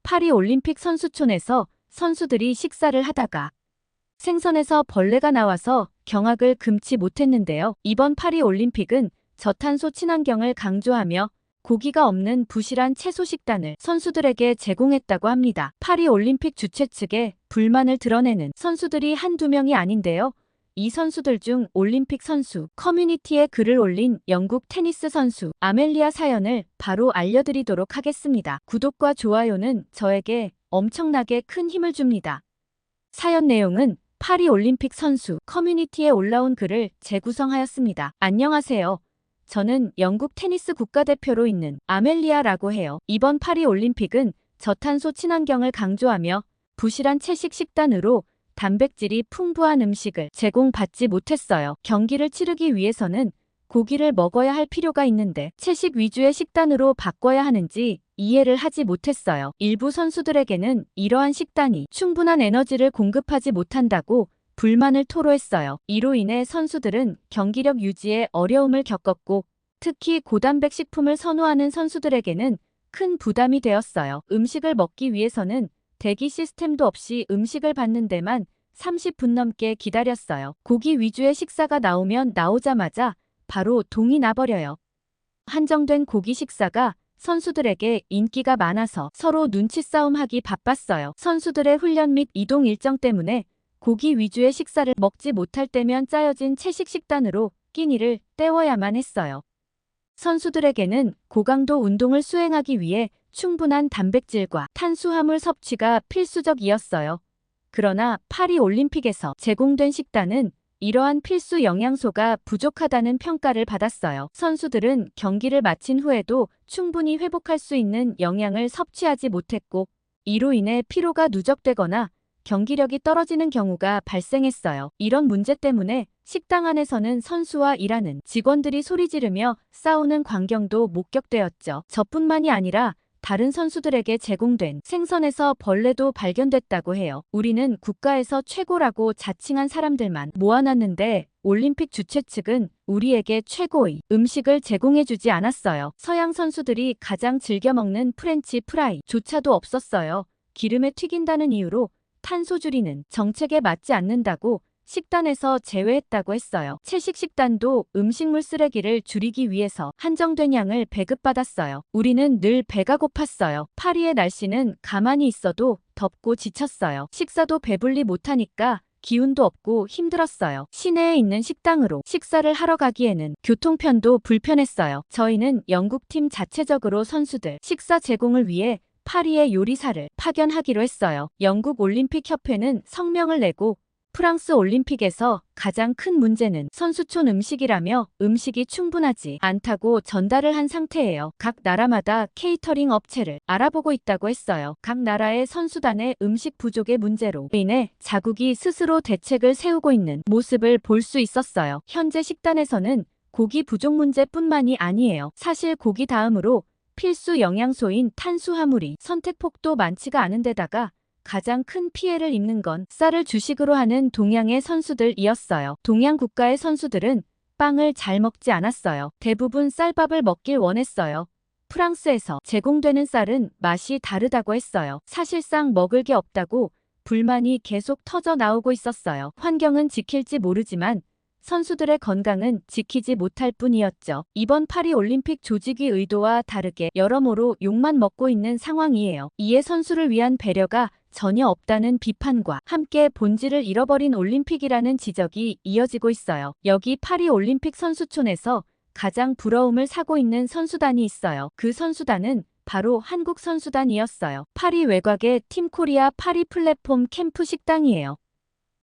파리올림픽 선수촌에서 선수들이 식사를 하다가 생선에서 벌레가 나와서 경악을 금치 못했는데요. 이번 파리올림픽은 저탄소 친환경을 강조하며 고기가 없는 부실한 채소 식단을 선수들에게 제공했다고 합니다. 파리올림픽 주최 측에 불만을 드러내는 선수들이 한두 명이 아닌데요. 이 선수들 중 올림픽 선수 커뮤니티에 글을 올린 영국 테니스 선수 아멜리아 사연을 바로 알려드리도록 하겠습니다. 구독과 좋아요는 저에게 엄청나게 큰 힘을 줍니다. 사연 내용은 파리올림픽 선수 커뮤니티에 올라온 글을 재구성하였습니다. 안녕하세요. 저는 영국 테니스 국가대표로 있는 아멜리아라고 해요. 이번 파리올림픽은 저탄소 친환경을 강조하며 부실한 채식 식단으로 단백질이 풍부한 음식을 제공받지 못했어요. 경기를 치르기 위해서는 고기를 먹어야 할 필요가 있는데 채식 위주의 식단으로 바꿔야 하는지 이해를 하지 못했어요. 일부 선수들에게는 이러한 식단이 충분한 에너지를 공급하지 못한다고 불만을 토로했어요. 이로 인해 선수들은 경기력 유지에 어려움을 겪었고 특히 고단백 식품을 선호하는 선수들에게는 큰 부담이 되었어요. 음식을 먹기 위해서는 대기 시스템도 없이 음식을 받는 데만 30분 넘게 기다렸어요. 고기 위주의 식사가 나오자마자 바로 동이 나버려요. 한정된 고기 식사가 선수들에게 인기가 많아서 서로 눈치 싸움하기 바빴어요. 선수들의 훈련 및 이동 일정 때문에 고기 위주의 식사를 먹지 못할 때면 짜여진 채식 식단으로 끼니를 때워야만 했어요. 선수들에게는 고강도 운동을 수행하기 위해 충분한 단백질과 탄수화물 섭취가 필수적이었어요. 그러나 파리올림픽에서 제공된 식단은 이러한 필수 영양소가 부족하다는 평가를 받았어요. 선수들은 경기를 마친 후에도 충분히 회복할 수 있는 영양을 섭취하지 못했고 이로 인해 피로가 누적되거나 경기력이 떨어지는 경우가 발생했어요. 이런 문제 때문에 식당 안에서는 선수와 일하는 직원들이 소리 지르며 싸우는 광경도 목격되었죠. 저뿐만이 아니라 다른 선수들에게 제공된 생선에서 벌레도 발견됐다고 해요. 우리는 국가에서 최고라고 자칭한 사람들만 모아놨는데 올림픽 주최 측은 우리에게 최고의 음식을 제공해주지 않았어요. 서양 선수들이 가장 즐겨 먹는 프렌치 프라이조차도 없었어요. 기름에 튀긴다는 이유로 탄소 줄이는 정책에 맞지 않는다고 식단에서 제외했다고 했어요. 채식 식단도 음식물 쓰레기를 줄이기 위해서 한정된 양을 배급받았어요. 우리는 늘 배가 고팠어요. 파리의 날씨는 가만히 있어도 덥고 지쳤어요. 식사도 배불리 못하니까 기운도 없고 힘들었어요. 시내에 있는 식당으로 식사를 하러 가기에는 교통편도 불편했어요. 저희는 영국팀 자체적으로 선수들 식사 제공을 위해 파리의 요리사를 파견하기로 했어요. 영국 올림픽 협회는 성명을 내고 프랑스 올림픽에서 가장 큰 문제는 선수촌 음식이라며 음식이 충분하지 않다고 전달을 한 상태예요. 각 나라마다 케이터링 업체를 알아보고 있다고 했어요. 각 나라의 선수단의 음식 부족의 문제로 인해 자국이 스스로 대책을 세우고 있는 모습을 볼 수 있었어요. 현재 식단에서는 고기 부족 문제뿐만이 아니에요. 사실 고기 다음으로 필수 영양소인 탄수화물이 선택폭도 많지가 않은 데다가 가장 큰 피해를 입는 건 쌀을 주식으로 하는 동양의 선수들이었어요. 동양 국가의 선수들은 빵을 잘 먹지 않았어요. 대부분 쌀밥을 먹길 원했어요. 프랑스에서 제공되는 쌀은 맛이 다르다고 했어요. 사실상 먹을 게 없다고 불만이 계속 터져 나오고 있었어요. 환경은 지킬지 모르지만 선수들의 건강은 지키지 못할 뿐이었죠. 이번 파리올림픽 조직위 의도와 다르게 여러모로 욕만 먹고 있는 상황이에요. 이에 선수를 위한 배려가 전혀 없다는 비판과 함께 본질을 잃어버린 올림픽이라는 지적이 이어지고 있어요. 여기 파리올림픽 선수촌에서 가장 부러움을 사고 있는 선수단이 있어요. 그 선수단은 바로 한국 선수단이었어요. 파리 외곽의 팀코리아 파리 플랫폼 캠프 식당이에요.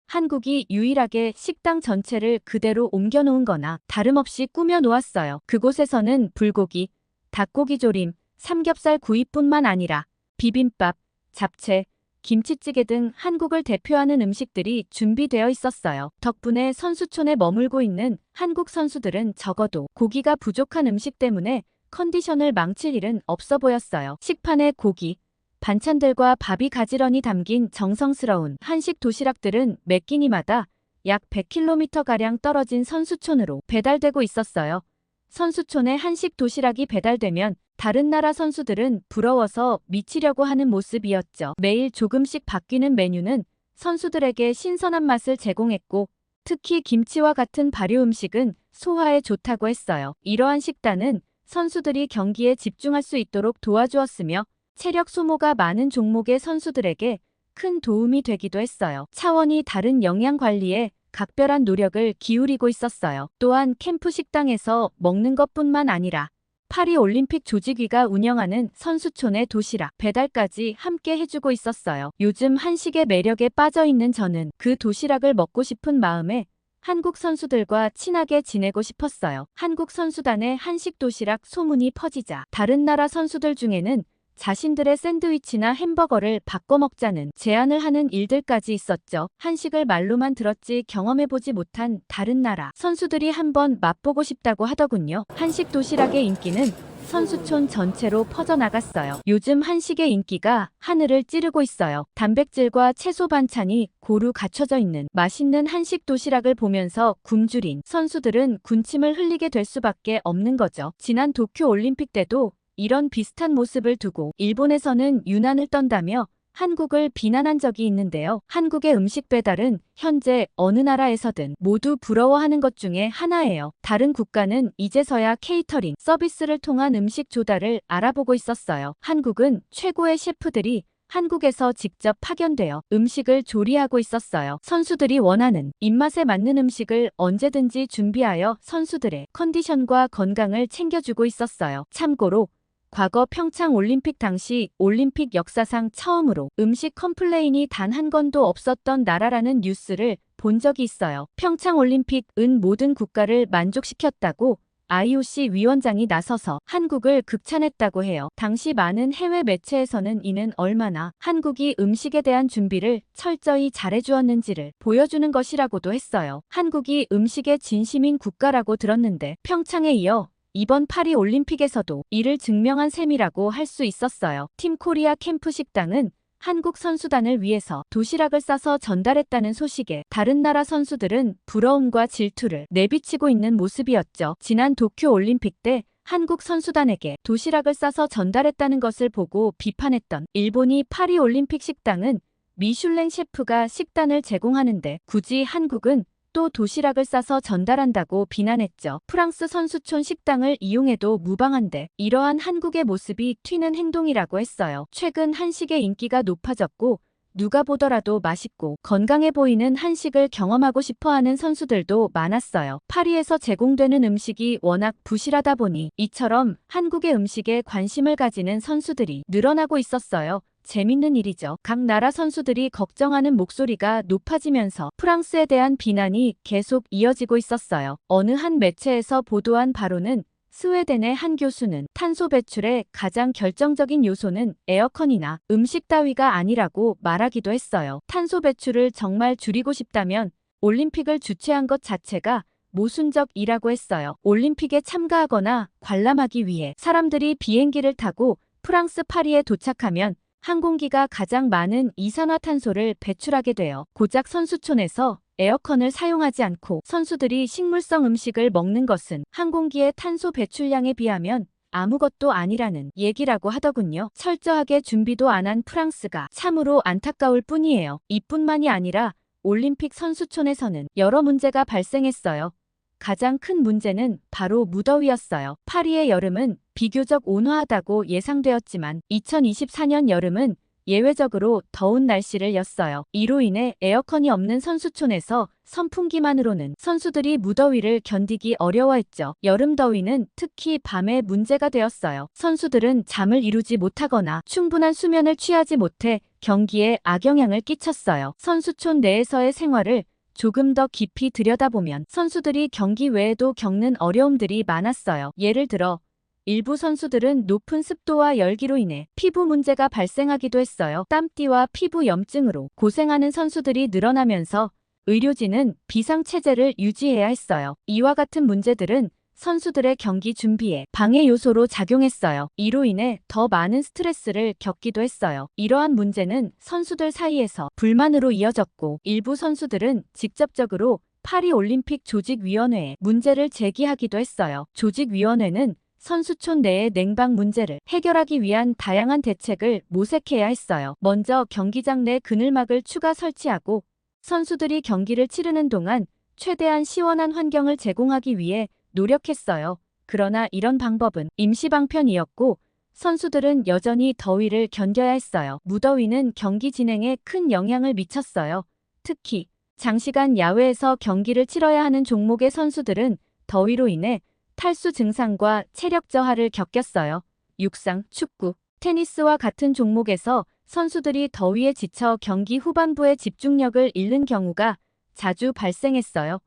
한국이 유일하게 식당 전체를 그대로 옮겨놓은 거나 다름없이 꾸며놓았어요. 그곳에서는 불고기, 닭고기 조림, 삼겹살 구이뿐만 아니라 비빔밥, 잡채, 김치찌개 등 한국을 대표하는 음식들이 준비되어 있었어요. 덕분에 선수촌에 머물고 있는 한국 선수들은 적어도 고기가 부족한 음식 때문에 컨디션을 망칠 일은 없어 보였어요. 식판에 고기, 반찬들과 밥이 가지런히 담긴 정성스러운 한식 도시락들은 매 끼니마다 약 100km가량 떨어진 선수촌으로 배달되고 있었어요. 선수촌에 한식 도시락이 배달되면 다른 나라 선수들은 부러워서 미치려고 하는 모습이었죠. 매일 조금씩 바뀌는 메뉴는 선수들에게 신선한 맛을 제공했고, 특히 김치와 같은 발효 음식은 소화에 좋다고 했어요. 이러한 식단은 선수들이 경기에 집중할 수 있도록 도와주었으며, 체력 소모가 많은 종목의 선수들에게 큰 도움이 되기도 했어요. 차원이 다른 영양 관리에 각별한 노력을 기울이고 있었어요. 또한 캠프 식당에서 먹는 것뿐만 아니라 파리 올림픽 조직위가 운영하는 선수촌의 도시락 배달까지 함께 해주고 있었어요. 요즘 한식의 매력에 빠져있는 저는 그 도시락을 먹고 싶은 마음에 한국 선수들과 친하게 지내고 싶었어요. 한국 선수단의 한식 도시락 소문이 퍼지자 다른 나라 선수들 중에는 자신들의 샌드위치나 햄버거를 바꿔 먹자는 제안을 하는 일들까지 있었죠. 한식을 말로만 들었지 경험해보지 못한 다른 나라 선수들이 한번 맛보고 싶다고 하더군요. 한식 도시락의 인기는 선수촌 전체로 퍼져나갔어요. 요즘 한식의 인기가 하늘을 찌르고 있어요. 단백질과 채소 반찬이 고루 갖춰져 있는 맛있는 한식 도시락을 보면서 굶주린 선수들은 군침을 흘리게 될 수밖에 없는 거죠. 지난 도쿄 올림픽 때도 이런 비슷한 모습을 두고 일본에서는 유난을 떤다며 한국을 비난한 적이 있는데요. 한국의 음식 배달은 현재 어느 나라에서든 모두 부러워하는 것 중에 하나예요. 다른 국가는 이제서야 케이터링 서비스를 통한 음식 조달을 알아보고 있었어요. 한국은 최고의 셰프들이 한국에서 직접 파견되어 음식을 조리하고 있었어요. 선수들이 원하는 입맛에 맞는 음식을 언제든지 준비하여 선수들의 컨디션과 건강을 챙겨주고 있었어요. 참고로 과거 평창 올림픽 당시 올림픽 역사상 처음으로 음식 컴플레인이 단 한 건도 없었던 나라라는 뉴스를 본 적이 있어요. 평창 올림픽은 모든 국가를 만족시켰다고 IOC 위원장이 나서서 한국을 극찬했다고 해요. 당시 많은 해외 매체에서는 이는 얼마나 한국이 음식에 대한 준비를 철저히 잘해주었는지를 보여주는 것이라고도 했어요. 한국이 음식에 진심인 국가라고 들었는데 평창에 이어 이번 파리 올림픽에서도 이를 증명한 셈이라고 할 수 있었어요. 팀 코리아 캠프 식당은 한국 선수단을 위해서 도시락을 싸서 전달했다는 소식에 다른 나라 선수들은 부러움과 질투를 내비치고 있는 모습이었죠. 지난 도쿄 올림픽 때 한국 선수단에게 도시락을 싸서 전달했다는 것을 보고 비판했던 일본이 파리 올림픽 식당은 미슐랭 셰프가 식단을 제공하는데 굳이 한국은 또 도시락을 싸서 전달한다고 비난했죠. 프랑스 선수촌 식당을 이용해도 무방한데 이러한 한국의 모습이 튀는 행동이라고 했어요. 최근 한식의 인기가 높아졌고 누가 보더라도 맛있고 건강해 보이는 한식을 경험하고 싶어하는 선수들도 많았어요. 파리에서 제공되는 음식이 워낙 부실하다 보니 이처럼 한국의 음식에 관심을 가지는 선수들이 늘어나고 있었어요. 재밌는 일이죠. 각 나라 선수들이 걱정하는 목소리가 높아지면서 프랑스에 대한 비난이 계속 이어지고 있었어요. 어느 한 매체에서 보도한 바로는 스웨덴의 한 교수는 탄소 배출의 가장 결정적인 요소는 에어컨이나 음식 따위가 아니라고 말하기도 했어요. 탄소 배출을 정말 줄이고 싶다면 올림픽을 주최한 것 자체가 모순적이라고 했어요. 올림픽에 참가하거나 관람하기 위해 사람들이 비행기를 타고 프랑스 파리에 도착하면 항공기가 가장 많은 이산화탄소를 배출하게 되어 고작 선수촌에서 에어컨을 사용하지 않고 선수들이 식물성 음식을 먹는 것은 항공기의 탄소 배출량에 비하면 아무것도 아니라는 얘기라고 하더군요. 철저하게 준비도 안 한 프랑스가 참으로 안타까울 뿐이에요. 이뿐만이 아니라 올림픽 선수촌에서는 여러 문제가 발생했어요. 가장 큰 문제는 바로 무더위였어요. 파리의 여름은 비교적 온화하다고 예상되었지만 2024년 여름은 예외적으로 더운 날씨를 였어요. 이로 인해 에어컨이 없는 선수촌에서 선풍기만으로는 선수들이 무더위를 견디기 어려워했죠. 여름 더위는 특히 밤에 문제가 되었어요. 선수들은 잠을 이루지 못하거나 충분한 수면을 취하지 못해 경기에 악영향을 끼쳤어요. 선수촌 내에서의 생활을 조금 더 깊이 들여다보면 선수들이 경기 외에도 겪는 어려움들이 많았어요. 예를 들어 일부 선수들은 높은 습도와 열기로 인해 피부 문제가 발생하기도 했어요. 땀띠와 피부 염증으로 고생하는 선수들이 늘어나면서 의료진은 비상체제를 유지해야 했어요. 이와 같은 문제들은 선수들의 경기 준비에 방해 요소로 작용했어요. 이로 인해 더 많은 스트레스를 겪기도 했어요. 이러한 문제는 선수들 사이에서 불만으로 이어졌고 일부 선수들은 직접적으로 파리 올림픽 조직위원회에 문제를 제기하기도 했어요. 조직위원회는 선수촌 내의 냉방 문제를 해결하기 위한 다양한 대책을 모색해야 했어요. 먼저 경기장 내 그늘막을 추가 설치하고 선수들이 경기를 치르는 동안 최대한 시원한 환경을 제공하기 위해 노력했어요. 그러나 이런 방법은 임시 방편이었고 선수들은 여전히 더위를 견뎌야 했어요. 무더위는 경기 진행에 큰 영향을 미쳤어요. 특히 장시간 야외에서 경기를 치러야 하는 종목의 선수들은 더위로 인해 탈수 증상과 체력 저하를 겪었어요. 육상, 축구, 테니스와 같은 종목에서 선수들이 더위에 지쳐 경기 후반부에 집중력을 잃는 경우가 자주 발생했어요.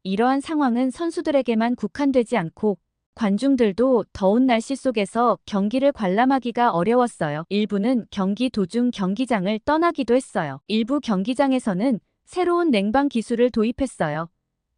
이러한 상황은 선수들에게만 국한되지 않고 관중들도 더운 날씨 속에서 경기를 관람하기가 어려웠어요. 일부는 경기 도중 경기장을 떠나기도 했어요. 일부 경기장에서는 새로운 냉방 기술을 도입했어요.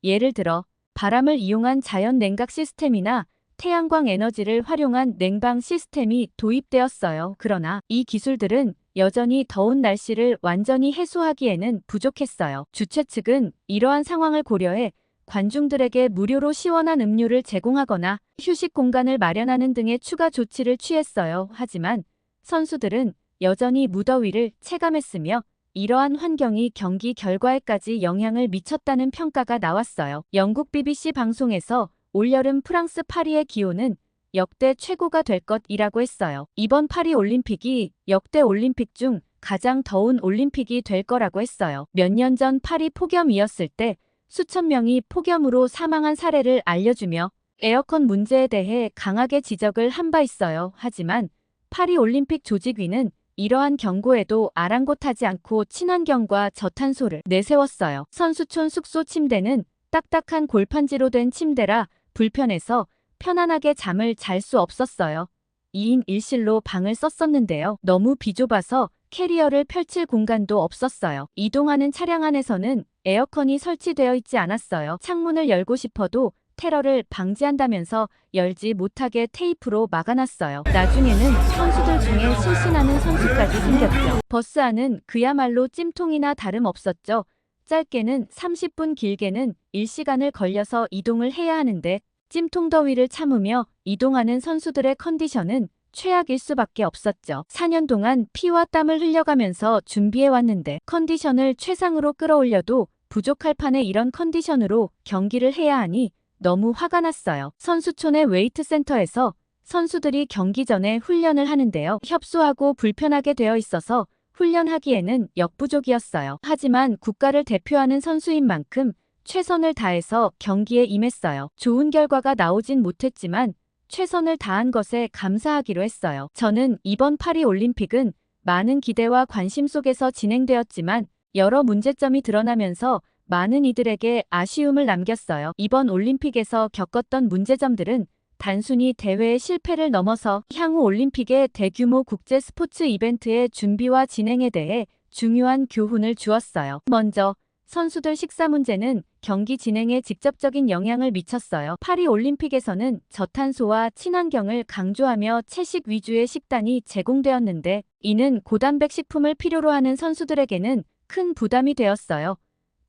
예를 들어 바람을 이용한 자연 냉각 시스템이나 태양광 에너지를 활용한 냉방 시스템이 도입되었어요. 그러나 이 기술들은 여전히 더운 날씨를 완전히 해소하기에는 부족했어요. 주최 측은 이러한 상황을 고려해 관중들에게 무료로 시원한 음료를 제공하거나 휴식 공간을 마련하는 등의 추가 조치를 취했어요. 하지만 선수들은 여전히 무더위를 체감했으며 이러한 환경이 경기 결과에까지 영향을 미쳤다는 평가가 나왔어요. 영국 BBC 방송에서 올여름 프랑스 파리의 기온은 역대 최고가 될 것이라고 했어요. 이번 파리 올림픽이 역대 올림픽 중 가장 더운 올림픽이 될 거라고 했어요. 몇 년 전 파리 폭염이었을 때 수천 명이 폭염으로 사망한 사례를 알려주며 에어컨 문제에 대해 강하게 지적을 한 바 있어요. 하지만 파리 올림픽 조직위는 이러한 경고에도 아랑곳하지 않고 친환경과 저탄소를 내세웠어요. 선수촌 숙소 침대는 딱딱한 골판지로 된 침대라 불편해서 편안하게 잠을 잘 수 없었어요. 2인 1실로 방을 썼었는데요. 너무 비좁아서 캐리어를 펼칠 공간도 없었어요. 이동하는 차량 안에서는 에어컨이 설치되어 있지 않았어요. 창문을 열고 싶어도 테러를 방지한다면서 열지 못하게 테이프로 막아놨어요. 나중에는 선수들 중에 실신하는 선수까지 생겼죠. 버스 안은 그야말로 찜통이나 다름없었죠. 짧게는 30분, 길게는 1시간을 걸려서 이동을 해야 하는데 찜통 더위를 참으며 이동하는 선수들의 컨디션은 최악일 수밖에 없었죠. 4년 동안 피와 땀을 흘려가면서 준비해왔는데 컨디션을 최상으로 끌어올려도 부족할 판에 이런 컨디션으로 경기를 해야 하니 너무 화가 났어요. 선수촌의 웨이트 센터에서 선수들이 경기 전에 훈련을 하는데요. 협소하고 불편하게 되어 있어서 훈련하기에는 역부족이었어요. 하지만 국가를 대표하는 선수인 만큼 최선을 다해서 경기에 임했어요. 좋은 결과가 나오진 못했지만 최선을 다한 것에 감사하기로 했어요. 저는 이번 파리 올림픽은 많은 기대와 관심 속에서 진행되었지만 여러 문제점이 드러나면서 많은 이들에게 아쉬움을 남겼어요. 이번 올림픽에서 겪었던 문제점들은 단순히 대회의 실패를 넘어서 향후 올림픽의 대규모 국제 스포츠 이벤트의 준비와 진행에 대해 중요한 교훈을 주었어요. 먼저 선수들 식사 문제는 경기 진행에 직접적인 영향을 미쳤어요. 파리 올림픽에서는 저탄소와 친환경을 강조하며 채식 위주의 식단이 제공되었는데 이는 고단백 식품을 필요로 하는 선수들에게는 큰 부담이 되었어요.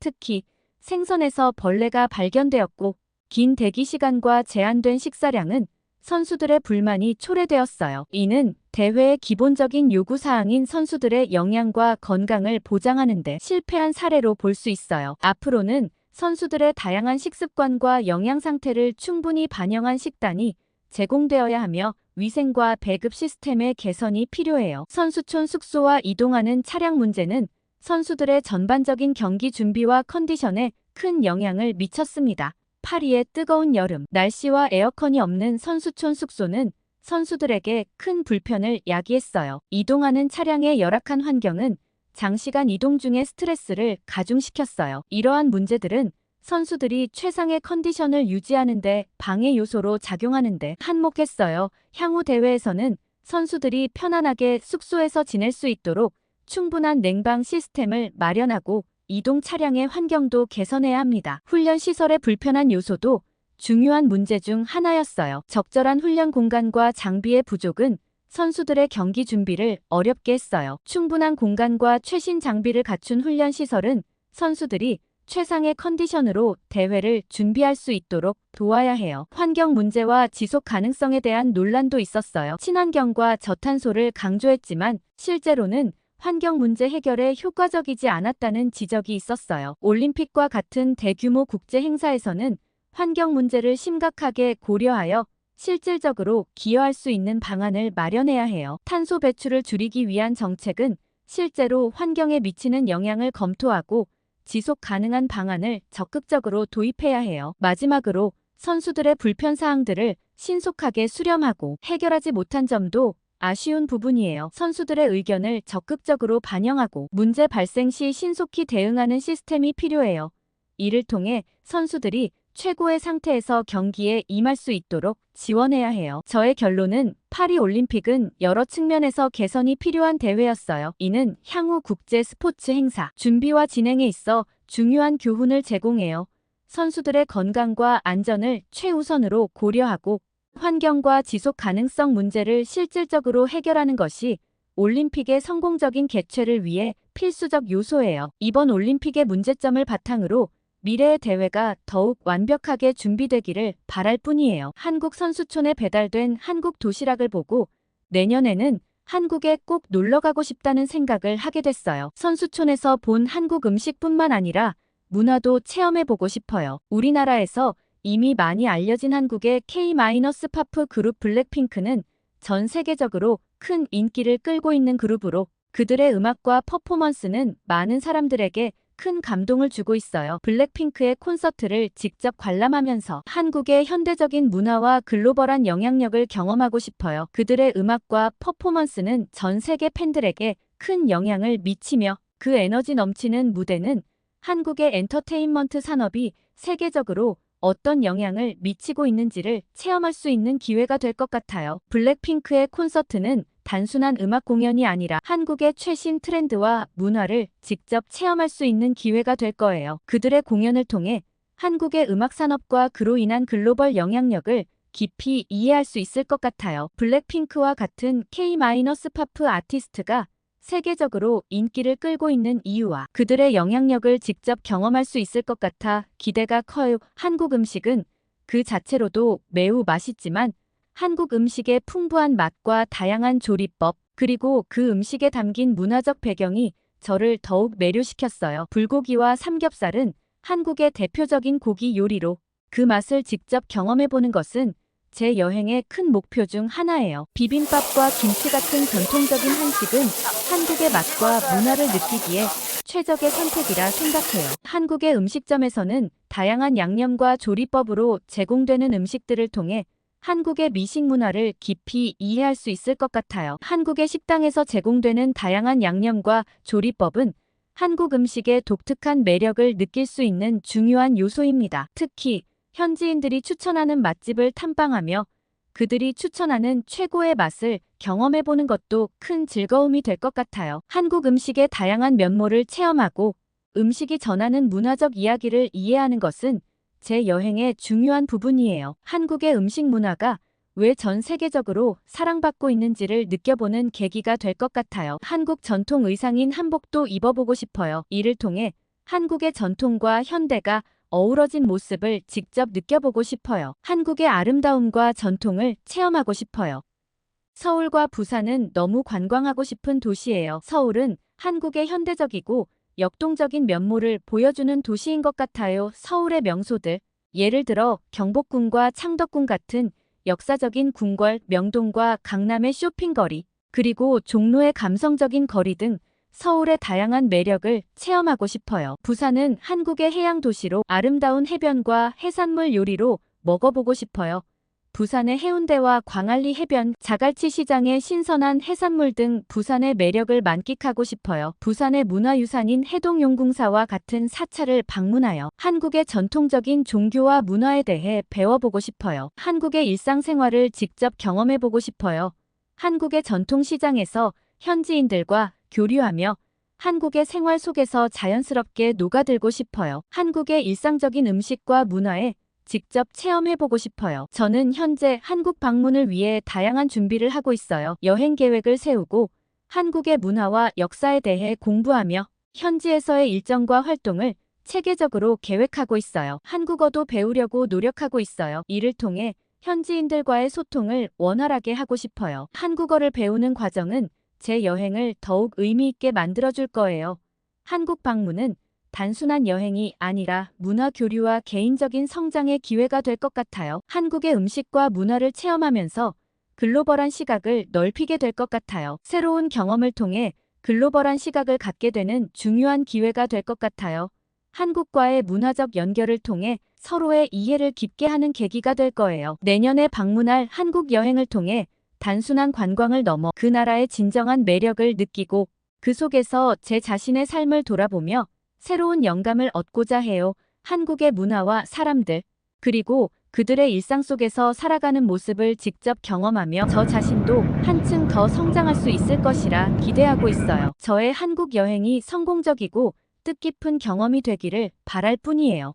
특히 생선에서 벌레가 발견되었고 긴 대기 시간과 제한된 식사량은 선수들의 불만이 초래되었어요. 이는 대회의 기본적인 요구사항인 선수들의 영양과 건강을 보장하는 데 실패한 사례로 볼 수 있어요. 앞으로는 선수들의 다양한 식습관과 영양 상태를 충분히 반영한 식단이 제공되어야 하며 위생과 배급 시스템의 개선이 필요해요. 선수촌 숙소와 이동하는 차량 문제는 선수들의 전반적인 경기 준비와 컨디션에 큰 영향을 미쳤습니다. 파리의 뜨거운 여름, 날씨와 에어컨이 없는 선수촌 숙소는 선수들에게 큰 불편을 야기했어요. 이동하는 차량의 열악한 환경은 장시간 이동 중에 스트레스를 가중시켰어요. 이러한 문제들은 선수들이 최상의 컨디션을 유지하는 데 방해 요소로 작용하는 데 한몫했어요. 향후 대회에서는 선수들이 편안하게 숙소에서 지낼 수 있도록 충분한 냉방 시스템을 마련하고 이동 차량의 환경도 개선해야 합니다. 훈련 시설의 불편한 요소도 중요한 문제 중 하나였어요. 적절한 훈련 공간과 장비의 부족은 선수들의 경기 준비를 어렵게 했어요. 충분한 공간과 최신 장비를 갖춘 훈련 시설은 선수들이 최상의 컨디션으로 대회를 준비할 수 있도록 도와야 해요. 환경 문제와 지속 가능성에 대한 논란도 있었어요. 친환경과 저탄소를 강조했지만 실제로는 환경 문제 해결에 효과적이지 않았다는 지적이 있었어요. 올림픽과 같은 대규모 국제 행사에서는 환경 문제를 심각하게 고려하여 실질적으로 기여할 수 있는 방안을 마련해야 해요. 탄소 배출을 줄이기 위한 정책은 실제로 환경에 미치는 영향을 검토하고 지속 가능한 방안을 적극적으로 도입해야 해요. 마지막으로 선수들의 불편 사항들을 신속하게 수렴하고 해결하지 못한 점도 아쉬운 부분이에요. 선수들의 의견을 적극적으로 반영하고 문제 발생 시 신속히 대응하는 시스템이 필요해요. 이를 통해 선수들이 최고의 상태에서 경기에 임할 수 있도록 지원해야 해요. 저의 결론은 파리 올림픽은 여러 측면에서 개선이 필요한 대회였어요. 이는 향후 국제 스포츠 행사 준비와 진행에 있어 중요한 교훈을 제공해요. 선수들의 건강과 안전을 최우선으로 고려하고 환경과 지속 가능성 문제를 실질적으로 해결하는 것이 올림픽의 성공적인 개최를 위해 필수적 요소예요. 이번 올림픽의 문제점을 바탕으로 미래의 대회가 더욱 완벽하게 준비되기를 바랄 뿐이에요. 한국 선수촌에 배달된 한국 도시락을 보고 내년에는 한국에 꼭 놀러가고 싶다는 생각을 하게 됐어요. 선수촌에서 본 한국 음식뿐만 아니라 문화도 체험해보고 싶어요. 우리나라에서 이미 많이 알려진 한국의 K-팝 그룹 블랙핑크는 전 세계적으로 큰 인기를 끌고 있는 그룹으로 그들의 음악과 퍼포먼스는 많은 사람들에게 큰 감동을 주고 있어요. 블랙핑크의 콘서트를 직접 관람하면서 한국의 현대적인 문화와 글로벌한 영향력을 경험하고 싶어요. 그들의 음악과 퍼포먼스는 전 세계 팬들에게 큰 영향을 미치며 그 에너지 넘치는 무대는 한국의 엔터테인먼트 산업이 세계적으로 어떤 영향을 미치고 있는지를 체험할 수 있는 기회가 될 것 같아요. 블랙핑크의 콘서트는 단순한 음악 공연이 아니라 한국의 최신 트렌드와 문화를 직접 체험할 수 있는 기회가 될 거예요. 그들의 공연을 통해 한국의 음악 산업과 그로 인한 글로벌 영향력을 깊이 이해할 수 있을 것 같아요. 블랙핑크와 같은 K-팝 아티스트가 세계적으로 인기를 끌고 있는 이유와 그들의 영향력을 직접 경험할 수 있을 것 같아 기대가 커요. 한국 음식은 그 자체로도 매우 맛있지만 한국 음식의 풍부한 맛과 다양한 조리법, 그리고 그 음식에 담긴 문화적 배경이 저를 더욱 매료시켰어요. 불고기와 삼겹살은 한국의 대표적인 고기 요리로 그 맛을 직접 경험해보는 것은 제 여행의 큰 목표 중 하나예요. 비빔밥과 김치 같은 전통적인 한식은 한국의 맛과 문화를 느끼기에 최적의 선택이라 생각해요. 한국의 음식점에서는 다양한 양념과 조리법으로 제공되는 음식들을 통해 한국의 미식 문화를 깊이 이해할 수 있을 것 같아요. 한국의 식당에서 제공되는 다양한 양념과 조리법은 한국 음식의 독특한 매력을 느낄 수 있는 중요한 요소입니다. 특히 현지인들이 추천하는 맛집을 탐방하며 그들이 추천하는 최고의 맛을 경험해보는 것도 큰 즐거움이 될 것 같아요. 한국 음식의 다양한 면모를 체험하고 음식이 전하는 문화적 이야기를 이해하는 것은 제 여행의 중요한 부분이에요. 한국의 음식 문화가 왜 전 세계적으로 사랑받고 있는지를 느껴보는 계기가 될 것 같아요. 한국 전통 의상인 한복도 입어보고 싶어요. 이를 통해 한국의 전통과 현대가 어우러진 모습을 직접 느껴보고 싶어요. 한국의 아름다움과 전통을 체험하고 싶어요. 서울과 부산은 너무 관광하고 싶은 도시예요. 서울은 한국의 현대적이고 역동적인 면모를 보여주는 도시인 것 같아요. 서울의 명소들, 예를 들어 경복궁과 창덕궁 같은 역사적인 궁궐, 명동과 강남의 쇼핑거리, 그리고 종로의 감성적인 거리 등 서울의 다양한 매력을 체험하고 싶어요. 부산은 한국의 해양 도시로 아름다운 해변과 해산물 요리로 먹어보고 싶어요. 부산의 해운대와 광안리 해변, 자갈치 시장의 신선한 해산물 등 부산의 매력을 만끽하고 싶어요. 부산의 문화유산인 해동용궁사와 같은 사찰을 방문하여 한국의 전통적인 종교와 문화에 대해 배워보고 싶어요. 한국의 일상생활을 직접 경험해보고 싶어요. 한국의 전통시장에서 현지인들과 교류하며 한국의 생활 속에서 자연스럽게 녹아들고 싶어요. 한국의 일상적인 음식과 문화에 직접 체험해보고 싶어요. 저는 현재 한국 방문을 위해 다양한 준비를 하고 있어요. 여행 계획을 세우고 한국의 문화와 역사에 대해 공부하며 현지에서의 일정과 활동을 체계적으로 계획하고 있어요. 한국어도 배우려고 노력하고 있어요. 이를 통해 현지인들과의 소통을 원활하게 하고 싶어요. 한국어를 배우는 과정은 제 여행을 더욱 의미 있게 만들어줄 거예요. 한국 방문은 단순한 여행이 아니라 문화 교류와 개인적인 성장의 기회가 될 것 같아요. 한국의 음식과 문화를 체험하면서 글로벌한 시각을 넓히게 될 것 같아요. 새로운 경험을 통해 글로벌한 시각을 갖게 되는 중요한 기회가 될 것 같아요. 한국과의 문화적 연결을 통해 서로의 이해를 깊게 하는 계기가 될 거예요. 내년에 방문할 한국 여행을 통해 단순한 관광을 넘어 그 나라의 진정한 매력을 느끼고 그 속에서 제 자신의 삶을 돌아보며 새로운 영감을 얻고자 해요. 한국의 문화와 사람들, 그리고 그들의 일상 속에서 살아가는 모습을 직접 경험하며 저 자신도 한층 더 성장할 수 있을 것이라 기대하고 있어요. 저의 한국 여행이 성공적이고 뜻깊은 경험이 되기를 바랄 뿐이에요.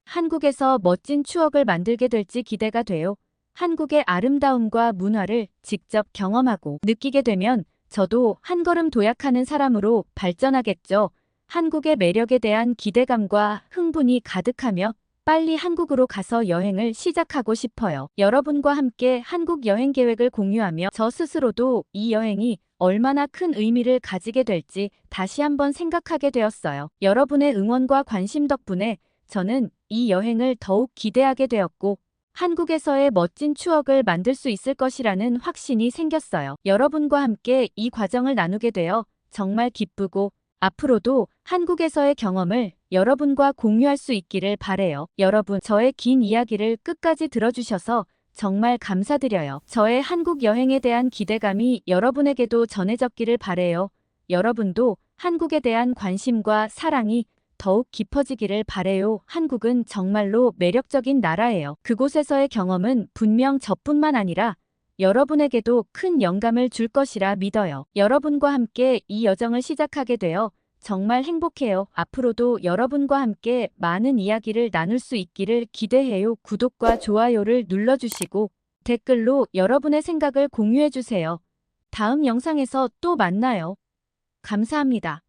한국에서 멋진 추억을 만들게 될지 기대가 돼요. 한국의 아름다움과 문화를 직접 경험하고 느끼게 되면 저도 한 걸음 도약하는 사람으로 발전하겠죠. 한국의 매력에 대한 기대감과 흥분이 가득하며 빨리 한국으로 가서 여행을 시작하고 싶어요. 여러분과 함께 한국 여행 계획을 공유하며 저 스스로도 이 여행이 얼마나 큰 의미를 가지게 될지 다시 한번 생각하게 되었어요. 여러분의 응원과 관심 덕분에 저는 이 여행을 더욱 기대하게 되었고 한국에서의 멋진 추억을 만들 수 있을 것이라는 확신이 생겼어요. 여러분과 함께 이 과정을 나누게 되어 정말 기쁘고 앞으로도 한국에서의 경험을 여러분과 공유할 수 있기를 바래요. 여러분, 저의 긴 이야기를 끝까지 들어주셔서 정말 감사드려요. 저의 한국 여행에 대한 기대감이 여러분에게도 전해졌기를 바래요. 여러분도 한국에 대한 관심과 사랑이 더욱 깊어지기를 바래요. 한국은 정말로 매력적인 나라예요. 그곳에서의 경험은 분명 저뿐만 아니라 여러분에게도 큰 영감을 줄 것이라 믿어요. 여러분과 함께 이 여정을 시작하게 되어 정말 행복해요. 앞으로도 여러분과 함께 많은 이야기를 나눌 수 있기를 기대해요. 구독과 좋아요를 눌러주시고 댓글로 여러분의 생각을 공유해주세요. 다음 영상에서 또 만나요. 감사합니다.